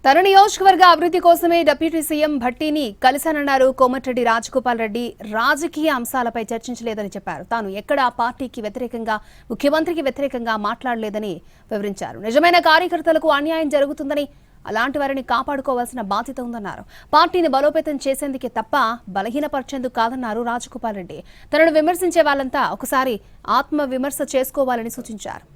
తన నియోజకవర్గ అభివృద్ధి కోసమే డిప్యూటీ సీఎం భట్టిని కలిశానన్నారు కోమటిరెడ్డి రాజగోపాల్ రెడ్డి. రాజకీయ అంశాలపై చర్చించలేదని చెప్పారు. తాను ఎక్కడా పార్టీకి వ్యతిరేకంగా, ముఖ్యమంత్రికి వ్యతిరేకంగా మాట్లాడలేదని వివరించారు. నిజమైన కార్యకర్తలకు అన్యాయం జరుగుతుందని, అలాంటి వారిని కాపాడుకోవాల్సిన బాధ్యత ఉందన్నారు. పార్టీని బలోపేతం చేసేందుకే తప్ప బలహీనపరిచేందుకు కాదన్నారు రాజగోపాల్ రెడ్డి. తనను విమర్శించే వాళ్ళంతా ఒకసారి ఆత్మ విమర్శ చేసుకోవాలని సూచించారు.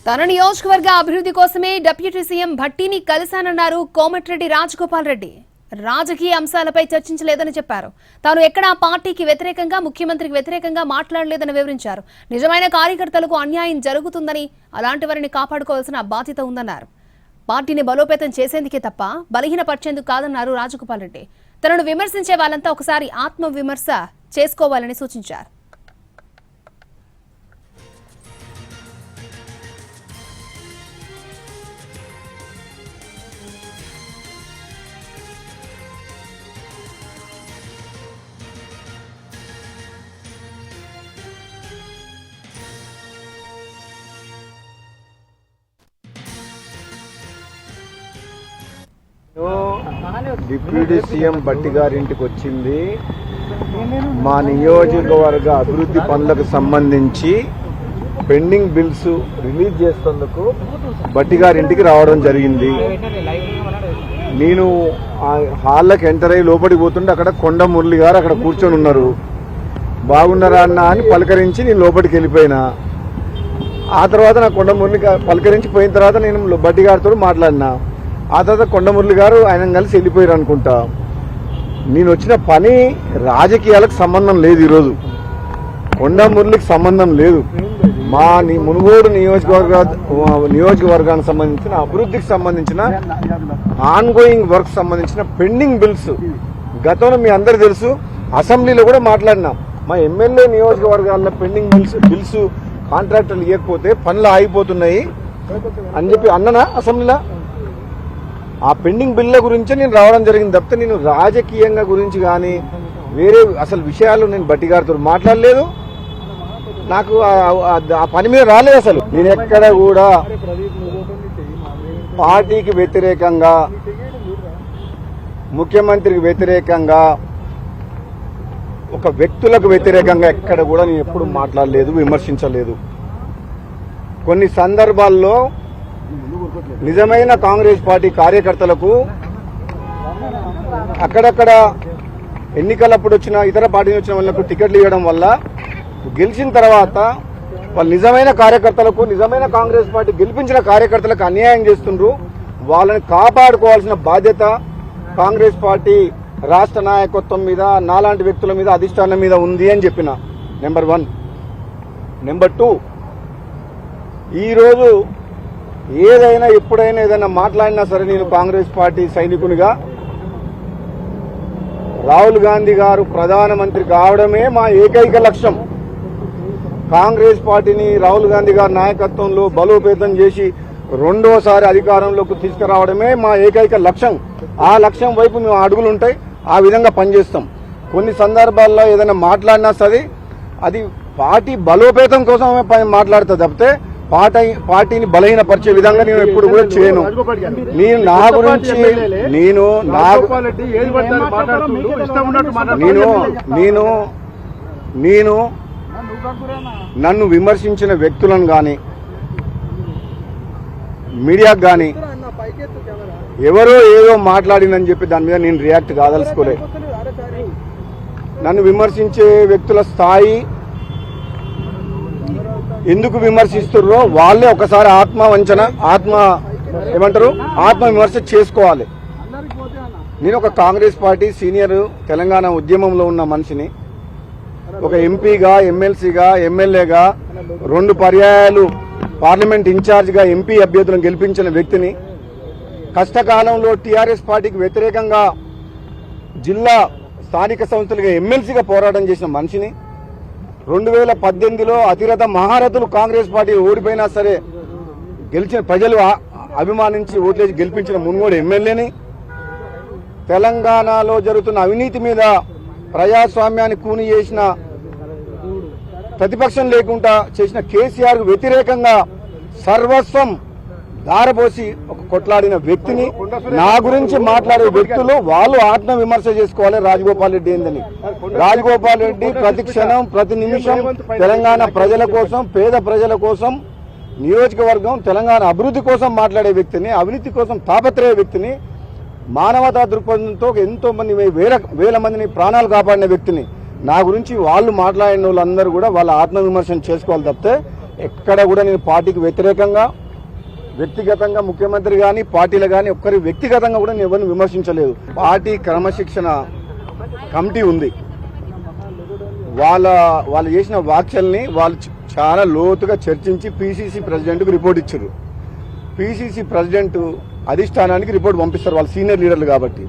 తన నియోజకవర్గ అభివృద్ధి కోసమే డిప్యూటీ సీఎం భట్టిని కలిశానన్నారు కోమటిరెడ్డి రాజగోపాల్ రెడ్డి. రాజకీయ అంశాలపై చర్చించలేదని చెప్పారు. తాను ఎక్కడా పార్టీకి వ్యతిరేకంగా, ముఖ్యమంత్రికి వ్యతిరేకంగా మాట్లాడలేదని వివరించారు. నిజమైన కార్యకర్తలకు అన్యాయం జరుగుతుందని, అలాంటి వారిని కాపాడుకోవాల్సిన బాధ్యత ఉందన్నారు. పార్టీని బలోపేతం చేసేందుకే తప్ప బలహీనపరిచేందుకు కాదన్నారు రాజగోపాల్ రెడ్డి. తనను విమర్శించే వాళ్ళంతా ఒకసారి ఆత్మ విమర్శ చేసుకోవాలని సూచించారు. డిప్యూటీ సీఎం భట్టి గారి ఇంటికి వచ్చింది మా నియోజకవర్గ అభివృద్ధి పనులకు సంబంధించి పెండింగ్ బిల్స్ రిలీజ్ చేసేందుకు భట్టి గారి ఇంటికి రావడం జరిగింది. నేను హాల్లోకి ఎంటర్ అయ్యి లోపలికి పోతుంటే అక్కడ కొండ మురళి గారు అక్కడ కూర్చొని ఉన్నారు. బాగున్నారా అన్న అని పలకరించి నేను లోపలికి వెళ్ళిపోయినా. ఆ తర్వాత నా కొండ మురళి పలకరించి పోయిన తర్వాత నేను భట్టి గారితో మాట్లాడినా. ఆ తర్వాత కొండమురళి గారు ఆయన కలిసి వెళ్ళిపోయారు అనుకుంటా. నేను వచ్చిన పని రాజకీయాలకు సంబంధం లేదు. ఈరోజు కొండమురళికి సంబంధం లేదు. మా మునుగోడు నియోజకవర్గానికి సంబంధించిన అభివృద్ధికి సంబంధించిన ఆన్గోయింగ్ వర్క్ సంబంధించిన పెండింగ్ బిల్స్ గతంలో మీ అందరు తెలుసు, అసెంబ్లీలో కూడా మాట్లాడినాం. మా ఎమ్మెల్యే నియోజకవర్గాల్లో పెండింగ్ బిల్స్ కాంట్రాక్టర్లు ఇవ్వకపోతే పనులు ఆగిపోతున్నాయి అని చెప్పి అన్ననా అసెంబ్లీలో. ఆ పెండింగ్ బిల్ల గురించే నేను రావడం జరిగింది తప్పితే నేను రాజకీయంగా గురించి కానీ వేరే అసలు విషయాలు నేను భట్టి గారితో మాట్లాడలేదు. నాకు ఆ పని మీద రాలేదు. అసలు నేను ఎక్కడ కూడా పార్టీకి వ్యతిరేకంగా, ముఖ్యమంత్రికి వ్యతిరేకంగా, ఒక వ్యక్తులకు వ్యతిరేకంగా ఎక్కడ కూడా నేను ఎప్పుడు మాట్లాడలేదు, విమర్శించలేదు. కొన్ని సందర్భాల్లో నిజమైన కాంగ్రెస్ పార్టీ కార్యకర్తలకు అక్కడక్కడ ఎన్నికలప్పుడు వచ్చిన ఇతర పార్టీ వచ్చిన వాళ్ళకు టికెట్లు ఇవ్వడం వల్ల గెలిచిన తర్వాత వాళ్ళు నిజమైన కార్యకర్తలకు, నిజమైన కాంగ్రెస్ పార్టీ గెలిపించిన కార్యకర్తలకు అన్యాయం చేస్తుండ్రు. వాళ్ళని కాపాడుకోవాల్సిన బాధ్యత కాంగ్రెస్ పార్టీ రాష్ట్ర నాయకత్వం మీద, నాలాంటి వ్యక్తుల మీద, అధిష్టానం మీద ఉంది అని చెప్పిన. నెంబర్ 1. నెంబర్ 2, ఈరోజు ఏదైనా ఎప్పుడైనా ఏదైనా మాట్లాడినా సరే నేను కాంగ్రెస్ పార్టీ సైనికునిగా రాహుల్ గాంధీ గారు ప్రధానమంత్రి కావడమే మా ఏకైక లక్ష్యం. కాంగ్రెస్ పార్టీని రాహుల్ గాంధీ గారి నాయకత్వంలో బలోపేతం చేసి రెండోసారి అధికారంలోకి తీసుకురావడమే మా ఏకైక లక్ష్యం. ఆ లక్ష్యం వైపు మేము అడుగులుంటాయి, ఆ విధంగా పనిచేస్తాం. కొన్ని సందర్భాల్లో ఏదైనా మాట్లాడినా సరే అది పార్టీ బలోపేతం కోసం మాట్లాడుతుంది తప్పితే పార్టీని బలహీనపరిచే విధంగా నేను ఎప్పుడు కూడా చేయను. నేను నా గురించి నేను నన్ను విమర్శించిన వ్యక్తులను కానీ, మీడియాకు కానీ ఎవరో ఏదో మాట్లాడిందని చెప్పి దాని మీద నేను రియాక్ట్ కాదలుచుకోలే. నన్ను విమర్శించే వ్యక్తుల స్థాయి, ఎందుకు విమర్శిస్తున్నారో వాళ్ళే ఒకసారి ఆత్మ విమర్శ చేసుకోవాలి. నేను ఒక కాంగ్రెస్ పార్టీ సీనియర్ తెలంగాణ ఉద్యమంలో ఉన్న మనిషిని, ఒక ఎంపీగా, ఎమ్మెల్సీగా, ఎమ్మెల్యేగా 2 పర్యాయాలు పార్లమెంట్ ఇన్ఛార్జిగా ఎంపీ అభ్యర్థులను గెలిపించిన వ్యక్తిని, కష్టకాలంలో టీఆర్ఎస్ పార్టీకి వ్యతిరేకంగా జిల్లా స్థానిక సంస్థలుగా ఎమ్మెల్సీగా పోరాటం చేసిన మనిషిని, 2018లో అతిరథ మహారథులు కాంగ్రెస్ పార్టీ ఓడిపోయినా సరే గెలిచిన ప్రజలు అభిమానించి ఓట్లేసి గెలిపించిన మున్గోడు ఎమ్మెల్యేని, తెలంగాణలో జరుగుతున్న అవినీతి మీద ప్రజాస్వామ్యాన్ని కూని చేసిన, ప్రతిపక్షం లేకుండా చేసిన కేసీఆర్ కు వ్యతిరేకంగా సర్వస్వం దారబోసి ఒక కొట్లాడిన వ్యక్తిని, నా గురించి మాట్లాడే వ్యక్తులు వాళ్ళు ఆత్మ విమర్శ చేసుకోవాలి. రాజగోపాల్ రెడ్డి ఏందని, రాజగోపాల్ రెడ్డి ప్రతి క్షణం ప్రతి నిమిషం తెలంగాణ ప్రజల కోసం, పేద ప్రజల కోసం, నియోజకవర్గం తెలంగాణ అభివృద్ధి కోసం మాట్లాడే వ్యక్తిని, అవినీతి కోసం తాపత్రయ వ్యక్తిని, మానవతా దృక్పథంతో ఎంతో మంది వేల మందిని ప్రాణాలు కాపాడిన వ్యక్తిని, నా గురించి వాళ్ళు మాట్లాడిన వాళ్ళందరూ కూడా వాళ్ళ ఆత్మవిమర్శనం చేసుకోవాలి తప్పితే ఎక్కడ కూడా నేను పార్టీకి వ్యతిరేకంగా వ్యక్తిగతంగా ముఖ్యమంత్రి కానీ పార్టీలు కానీ ఒక్కరి వ్యక్తిగతంగా కూడా నేను ఎవరిని విమర్శించలేదు. పార్టీ క్రమశిక్షణ కమిటీ ఉంది, వాళ్ళు చేసిన వ్యాఖ్యల్ని వాళ్ళు చాలా లోతుగా చర్చించి పిసిసి ప్రెసిడెంట్కి రిపోర్ట్ ఇచ్చారు. పిసిసి ప్రెసిడెంట్ అధిష్టానానికి రిపోర్ట్ పంపిస్తారు, వాళ్ళు సీనియర్ లీడర్లు కాబట్టి.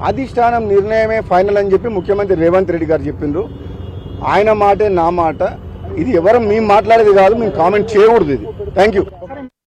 అధిష్టానం నిర్ణయమే ఫైనల్ అని చెప్పి ముఖ్యమంత్రి రేవంత్ రెడ్డి గారు చెప్పిండ్రు. ఆయన మాటే నా మాట, ఇది ఎవరు మేము మాట్లాడేది కాదు, మేము కామెంట్ చేయకూడదు. ఇది థ్యాంక్ యూ.